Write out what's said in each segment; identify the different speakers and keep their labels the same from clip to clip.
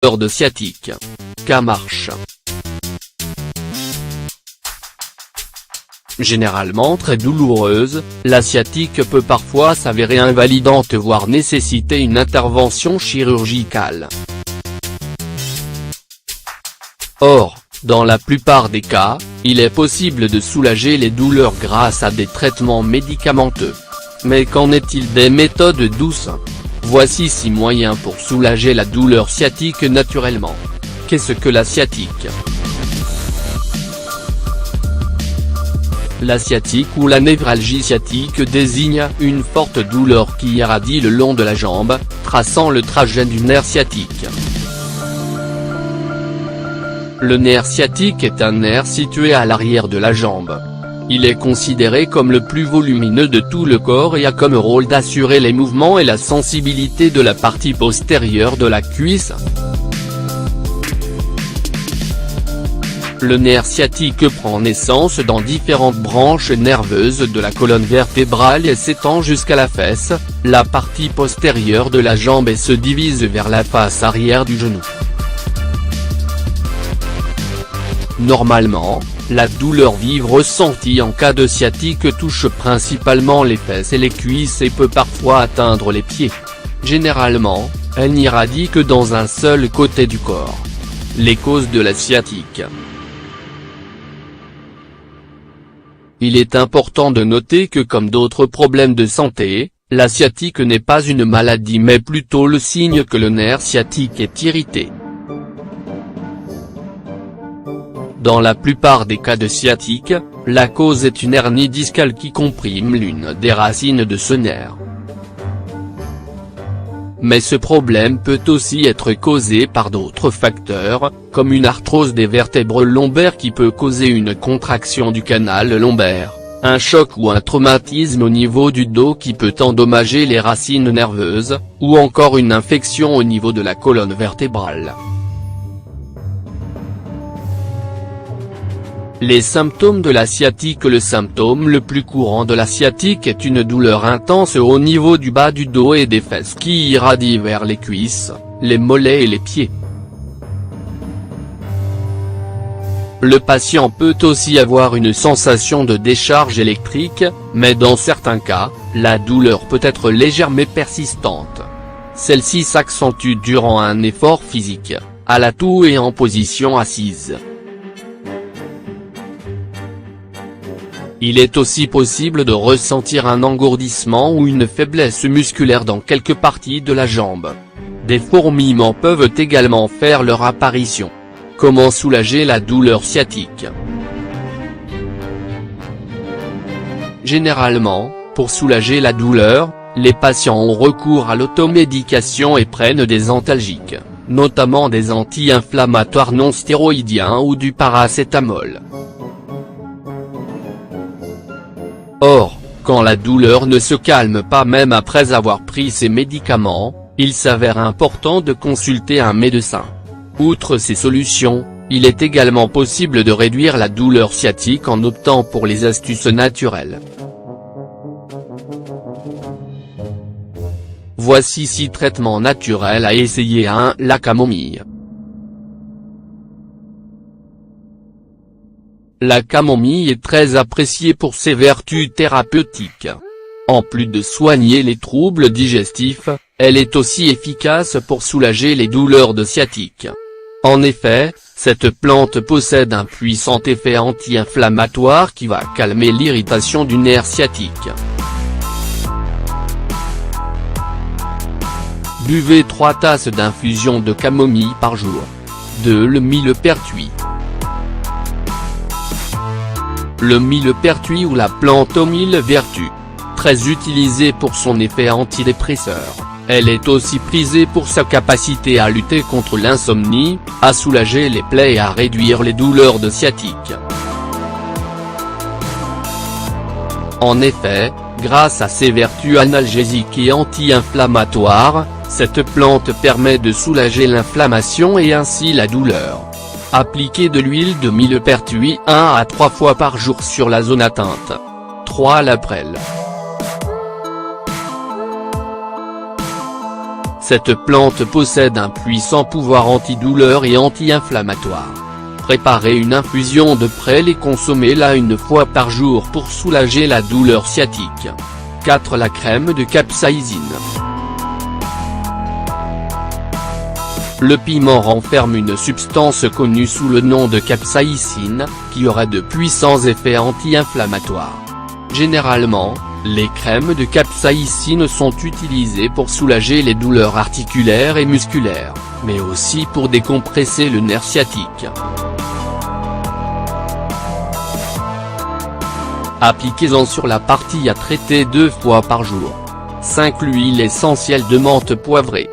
Speaker 1: de sciatique. Cas marche. Généralement très douloureuse, la sciatique peut parfois s'avérer invalidante voire nécessiter une intervention chirurgicale. Or, dans la plupart des cas, il est possible de soulager les douleurs grâce à des traitements médicamenteux. Mais qu'en est-il des méthodes douces? Voici 6 moyens pour soulager la douleur sciatique naturellement. Qu'est-ce que la sciatique? La sciatique ou la névralgie sciatique désigne une forte douleur qui irradie le long de la jambe, traçant le trajet du nerf sciatique. Le nerf sciatique est un nerf situé à l'arrière de la jambe. Il est considéré comme le plus volumineux de tout le corps et a comme rôle d'assurer les mouvements et la sensibilité de la partie postérieure de la cuisse. Le nerf sciatique prend naissance dans différentes branches nerveuses de la colonne vertébrale et s'étend jusqu'à la fesse, la partie postérieure de la jambe et se divise vers la face arrière du genou. Normalement, la douleur vive ressentie en cas de sciatique touche principalement les fesses et les cuisses et peut parfois atteindre les pieds. Généralement, elle n'irradie que dans un seul côté du corps. Les causes de la sciatique. Il est important de noter que comme d'autres problèmes de santé, la sciatique n'est pas une maladie mais plutôt le signe que le nerf sciatique est irrité. Dans la plupart des cas de sciatique, la cause est une hernie discale qui comprime l'une des racines de ce nerf. Mais ce problème peut aussi être causé par d'autres facteurs, comme une arthrose des vertèbres lombaires qui peut causer une contraction du canal lombaire, un choc ou un traumatisme au niveau du dos qui peut endommager les racines nerveuses, ou encore une infection au niveau de la colonne vertébrale. Les symptômes de la sciatique. Le symptôme le plus courant de la sciatique est une douleur intense au niveau du bas du dos et des fesses qui irradie vers les cuisses, les mollets et les pieds. Le patient peut aussi avoir une sensation de décharge électrique, mais dans certains cas, la douleur peut être légère mais persistante. Celle-ci s'accentue durant un effort physique, à la toux et en position assise. Il est aussi possible de ressentir un engourdissement ou une faiblesse musculaire dans quelques parties de la jambe. Des fourmillements peuvent également faire leur apparition. Comment soulager la douleur sciatique? Généralement, pour soulager la douleur, les patients ont recours à l'automédication et prennent des antalgiques, notamment des anti-inflammatoires non stéroïdiens ou du paracétamol. Or, quand la douleur ne se calme pas même après avoir pris ces médicaments, il s'avère important de consulter un médecin. Outre ces solutions, il est également possible de réduire la douleur sciatique en optant pour les astuces naturelles. Voici 6 traitements naturels à essayer. 1. La camomille. La camomille est très appréciée pour ses vertus thérapeutiques. En plus de soigner les troubles digestifs, elle est aussi efficace pour soulager les douleurs de sciatique. En effet, cette plante possède un puissant effet anti-inflammatoire qui va calmer l'irritation du nerf sciatique. Buvez 3 tasses d'infusion de camomille par jour. 2. Le millepertuis. Le millepertuis ou la plante aux 1000 vertus. Très utilisée pour son effet antidépresseur, elle est aussi prisée pour sa capacité à lutter contre l'insomnie, à soulager les plaies et à réduire les douleurs de sciatique. En effet, grâce à ses vertus analgésiques et anti-inflammatoires, cette plante permet de soulager l'inflammation et ainsi la douleur. Appliquez de l'huile de millepertuis 1 à 3 fois par jour sur la zone atteinte. 3. La prêle. Cette plante possède un puissant pouvoir antidouleur et anti-inflammatoire. Préparez une infusion de prêle et consommez-la une fois par jour pour soulager la douleur sciatique. 4. La crème de capsaïcine. Le piment renferme une substance connue sous le nom de capsaïcine, qui aurait de puissants effets anti-inflammatoires. Généralement, les crèmes de capsaïcine sont utilisées pour soulager les douleurs articulaires et musculaires, mais aussi pour décompresser le nerf sciatique. Appliquez-en sur la partie à traiter 2 fois par jour. 5. L'huile essentielle de menthe poivrée.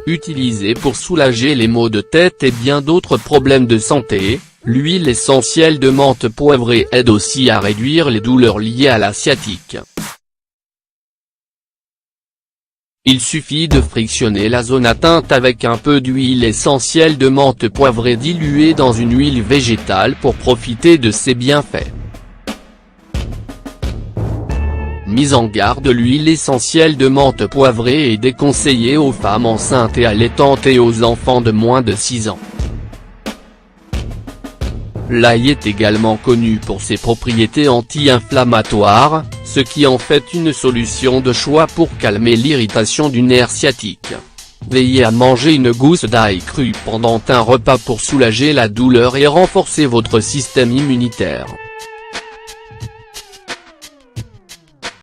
Speaker 1: Utilisée pour soulager les maux de tête et bien d'autres problèmes de santé, l'huile essentielle de menthe poivrée aide aussi à réduire les douleurs liées à la sciatique. Il suffit de frictionner la zone atteinte avec un peu d'huile essentielle de menthe poivrée diluée dans une huile végétale pour profiter de ses bienfaits. Mise en garde: l'huile essentielle de menthe poivrée est déconseillée aux femmes enceintes et allaitantes et aux enfants de moins de 6 ans. L'ail est également connu pour ses propriétés anti-inflammatoires, ce qui en fait une solution de choix pour calmer l'irritation du nerf sciatique. Veillez à manger une gousse d'ail cru pendant un repas pour soulager la douleur et renforcer votre système immunitaire.